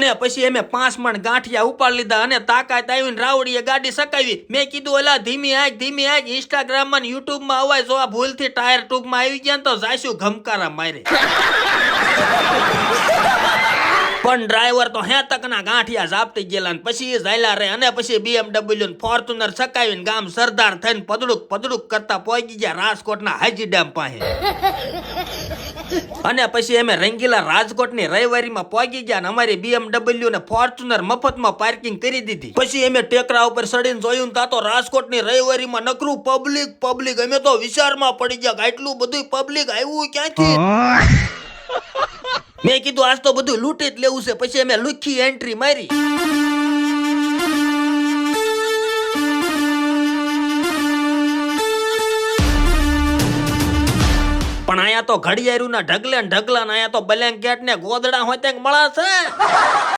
ને પછી અમે 5 મણ ગાંઠિયા ઉપાડી લીધા અને તાકાત આવીને રાવડીએ ગાડી સકાવી. મેં કીધું ઓલા ધીમી આંખ ઇન્સ્ટાગ્રામ માં યુટ્યુબ માં અવાય જો આ ભૂલથી ટાયર ટ્યુબમાં આવી ગયા તો જાશું ઘમકારા મારે. પણ ડ્રાઈવર તો હે તકના ગાંઠિયા ઝાપટી ગયેલા ને પછી ઝાયલા રે અને પછી BMW ને ફોર્ચ્યુનર સકાવીને ગામ સરદાર થઈને પદડુક કરતા પહોંચી ગયા રાજકોટના હાજી ડેમ પાસે. અને પછી અમે રંગીલા રાજકોટની રવિવારીમાં પહોંચી ગયા ને અમારી BMW ને ફોર્ચ્યુનર મફતમાં પાર્કિંગ કરી દીધી. પછી અમે ટેકરા ઉપર ચડીને જોયું તા તો રાજકોટની રવિવારીમાં નકરું પબ્લિક. અમે તો વિચારમાં પડી ગયા આટલું બધું પબ્લિક આવ્યું ક્યાંથી. મેં કીધું આજ તો બધું લૂંટી જ લેવું છે. પછી અમે લુખી એન્ટ્રી મારી. પણ અહીંયા તો ઘડિયાળું ના ઢગલે ને ઢગલા ને અહીંયા તો બ્લેન્કેટ ને ગોદડા હોય ત્યાં મળે છે.